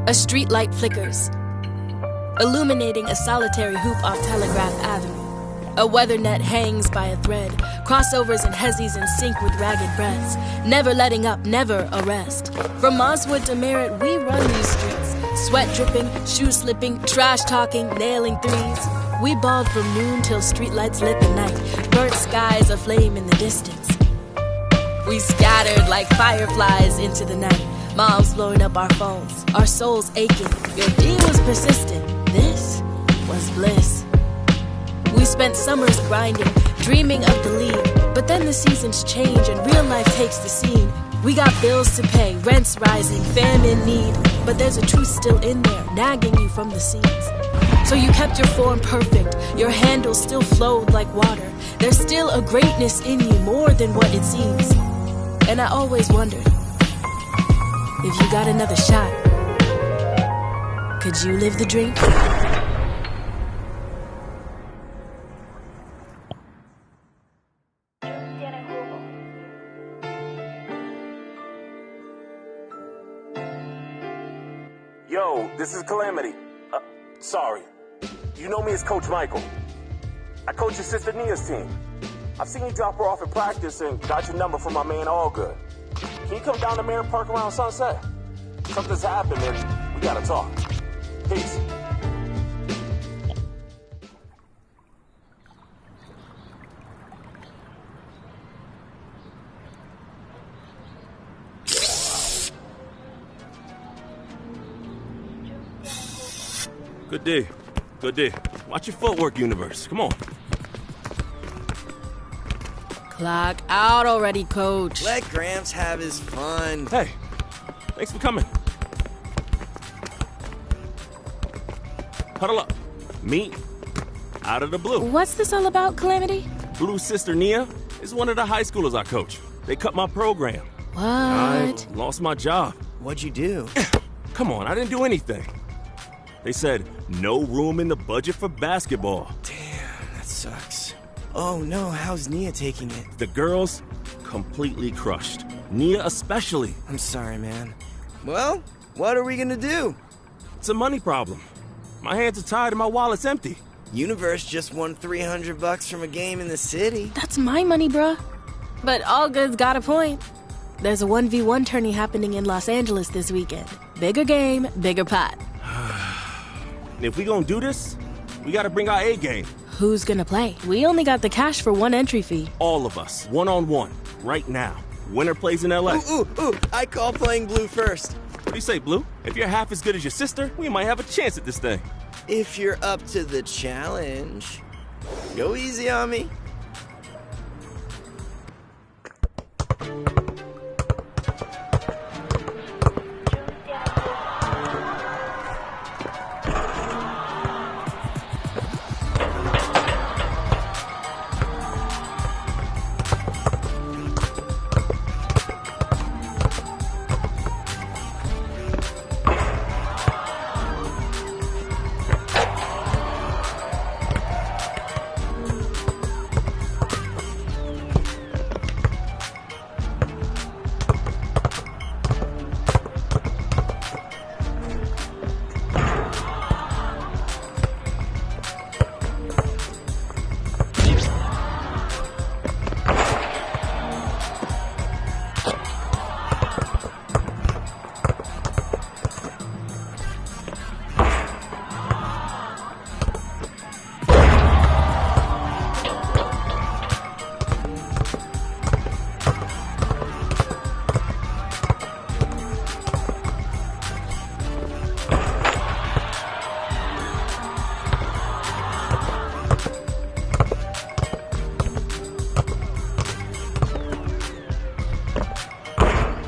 A street light flickers, illuminating a solitary hoop off Telegraph Avenue. A weather net hangs by a thread, crossovers and hezzies in sync with ragged breaths, never letting up, never a rest. From Mosswood to Merritt, we run these streets, sweat dripping, shoes slipping, trash talking, nailing threes. We balled from noon till streetlights lit the night, burnt skies aflame in the distance. We scattered like fireflies into the night, moms blowing up our phones, our souls aching. Your D was persistent, this was bliss. We spent summers grinding, dreaming of the league, but then the seasons change and real life takes the scene. We got bills to pay, rents rising, famine need, but there's a truth still in there, nagging you from the seams. So you kept your form perfect, your handle still flowed like water. There's still a greatness in you, more than what it seems. And I always wondered, if you got another shot, could you live the dream? Yo, this is Calamity. Sorry. You know me as Coach Michael. I coach your sister Nia's team. I've seen you drop her off at practice and got your number from my man Allgood. Can you come down to Merritt Park around sunset? Something's happened and we gotta talk. Peace. Good day. Good day. Watch your footwork, Universe. Come on. Clock out already, Coach. Let Gramps have his fun. Hey, thanks for coming. Huddle up. Meet out of the blue. What's this all about, Calamity? Blue's sister Nia is one of the high schoolers I coach. They cut my program. What? I lost my job. What'd you do? Come on, I didn't do anything. They said no room in the budget for basketball. Damn, that sucks. Oh no, how's Nia taking it? The girls, completely crushed. Nia especially. I'm sorry, man. Well, what are we gonna do? It's a money problem. My hands are tied and my wallet's empty. Universe just won $300 from a game in the city. That's my money, bruh. But Allgood's got a point. There's a 1v1 tourney happening in Los Angeles this weekend. Bigger game, bigger pot. If we gonna do this, we gotta bring our A game. Who's gonna play? We only got the cash for one entry fee. All of us, one-on-one, right now. Winner plays in LA. Ooh, I call playing blue first. What do you say, Blue? If you're half as good as your sister, we might have a chance at this thing. If you're up to the challenge, go easy on me.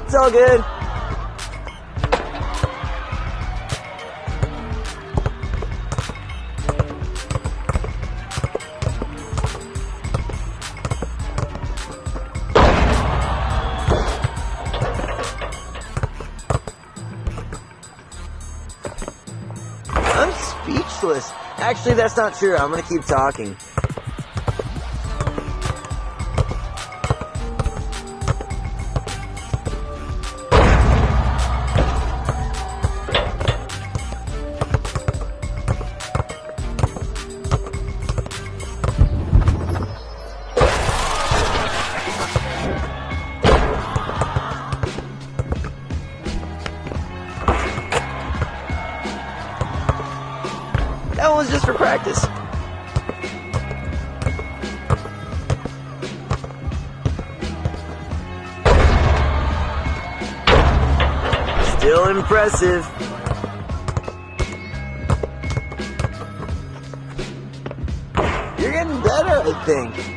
It's all good. I'm speechless. Actually, that's not true. I'm gonna keep talking. just for practice. Still impressive. You're getting better, I think.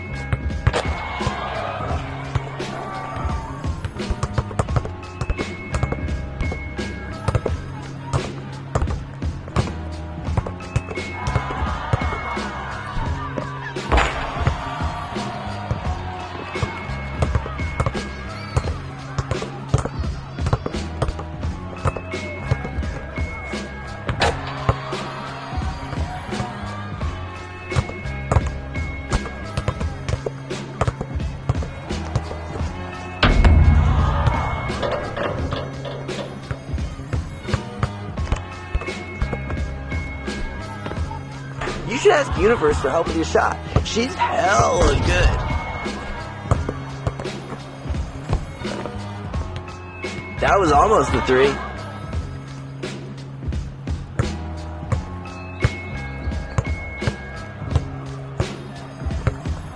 You should ask Universe for help with your shot. She's hella good. That was almost the 3.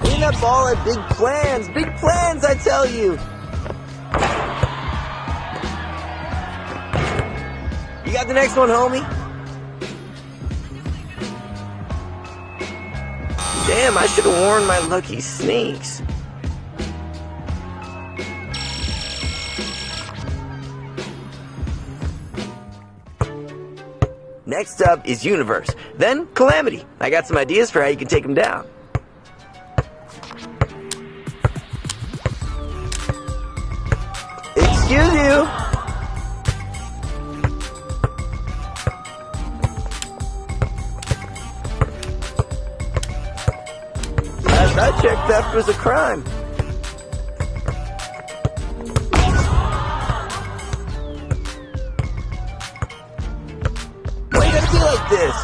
Hitting that ball at big plans. Big plans, I tell you. You got the next one, homie? Damn, I should have worn my lucky sneaks. Next up is Universe, then Calamity. I got some ideas for how you can take them down. Excuse you. Last I checked, theft was a crime. Why you gotta be like this?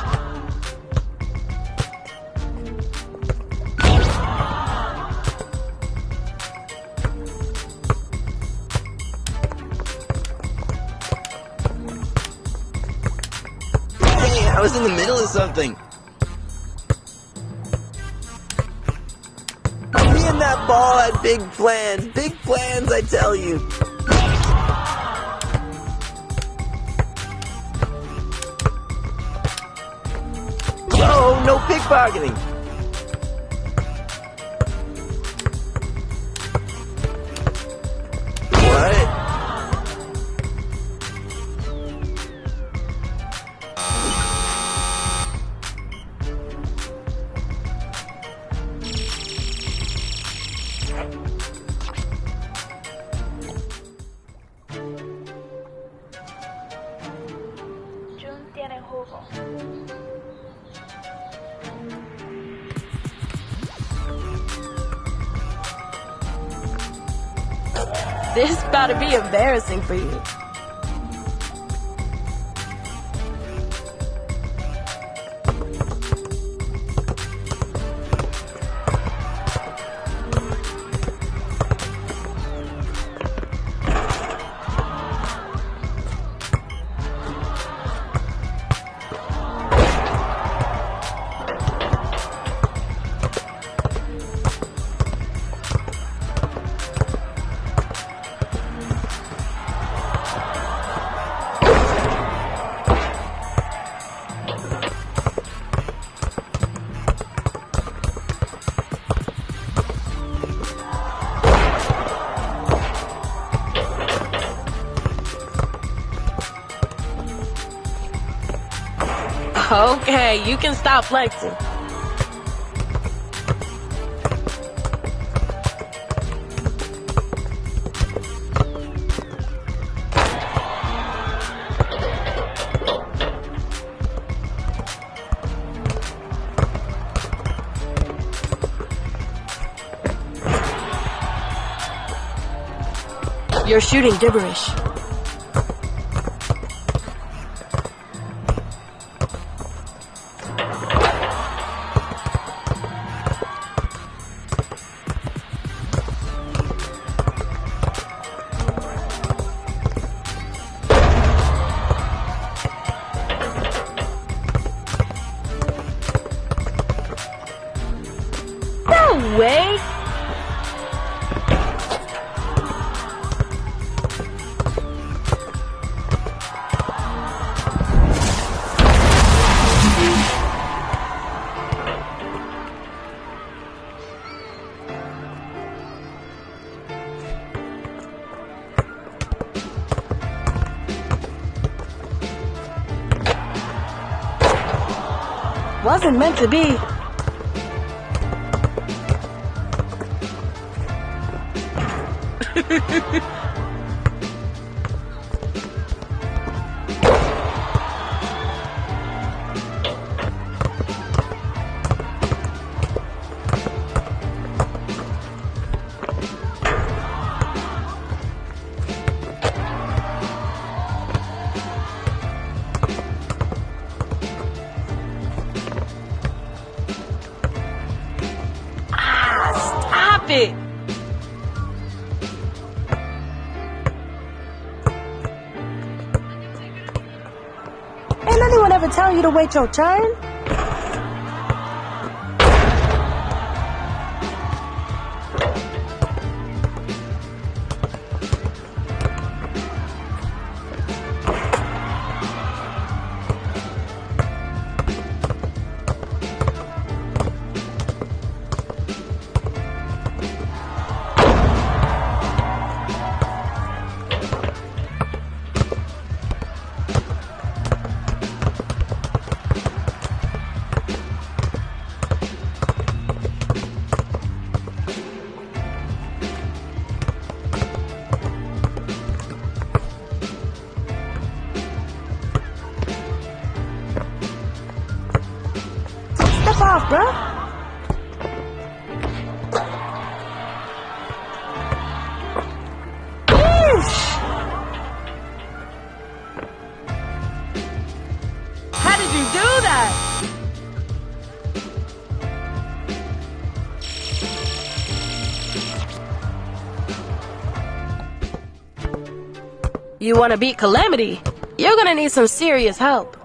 Hey, I was in the middle of something. Me and that ball had big plans, I tell you. Whoa, no pickpocketing. What? Tiene jugo. This about to be embarrassing for you. Okay, you can stop flexing. You're shooting gibberish. Wasn't meant to be. Stop it! Ain't anyone ever tell you to wait your turn? Step off, bruh. How did you do that? You want to beat Calamity? You're gonna need some serious help.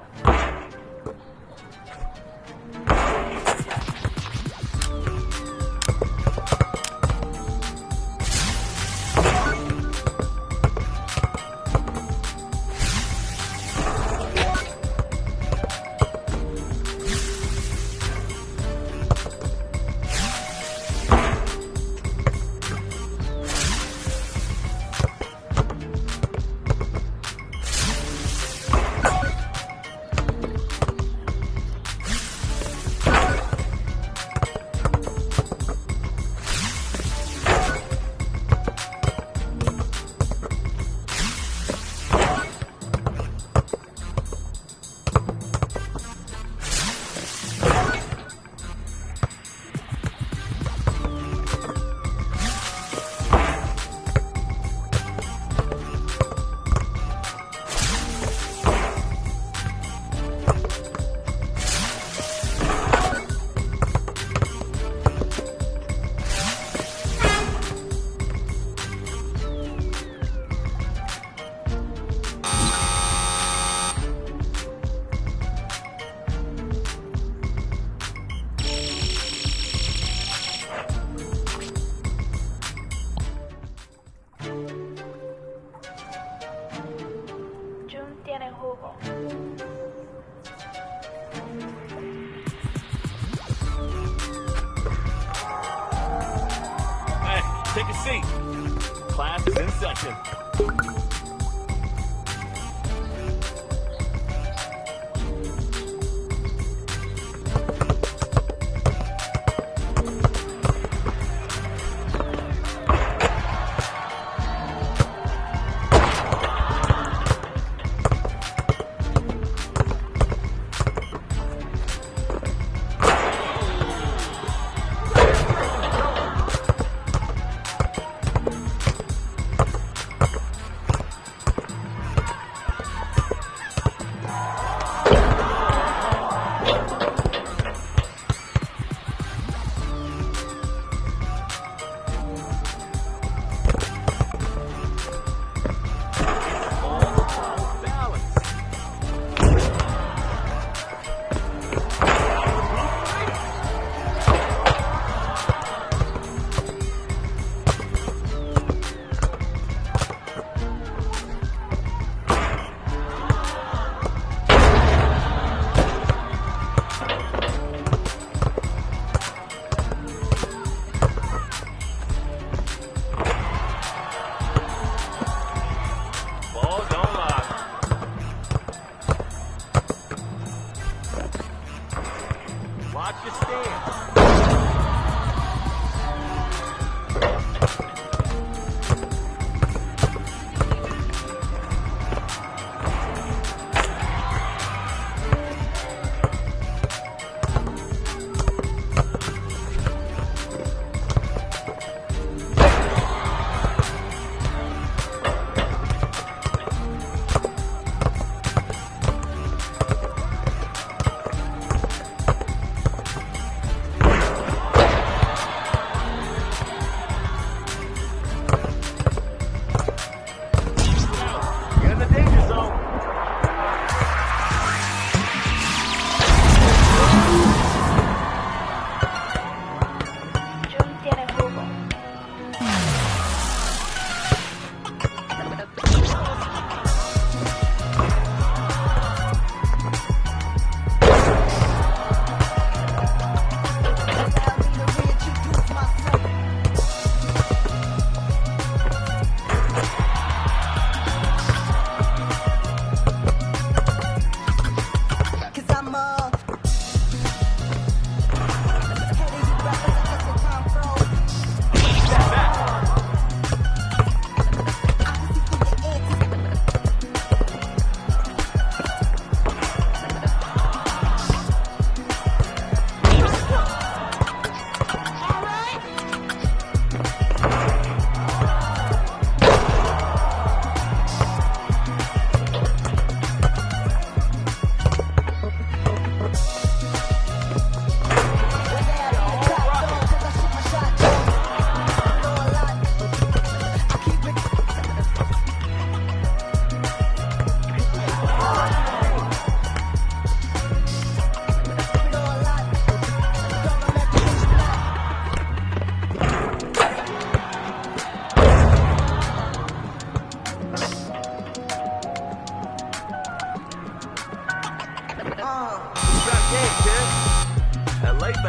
Jun tiene jugo. Hey, take a seat. Class is in session.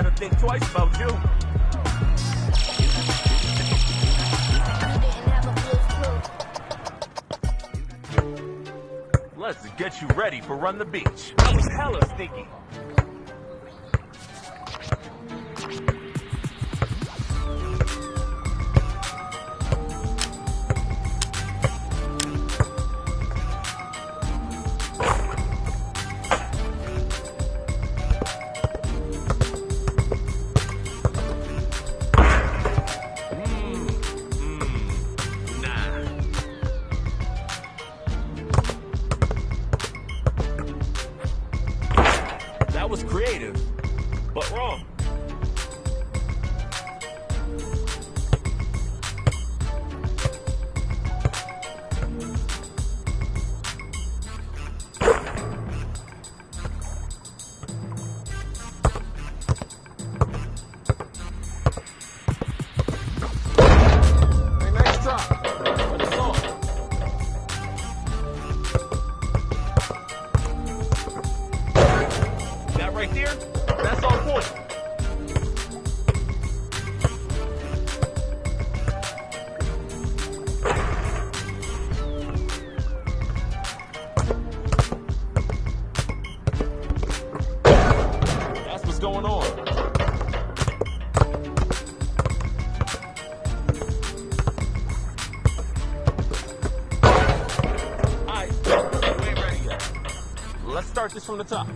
better think twice about you. Let's get you ready for Run the Beach. That was hella sneaky. That was creative, but wrong. Hey, nice try. But it's all. That right there, that's on point. That's what's going on. Alright, we ain't ready yet. Let's start this from the top.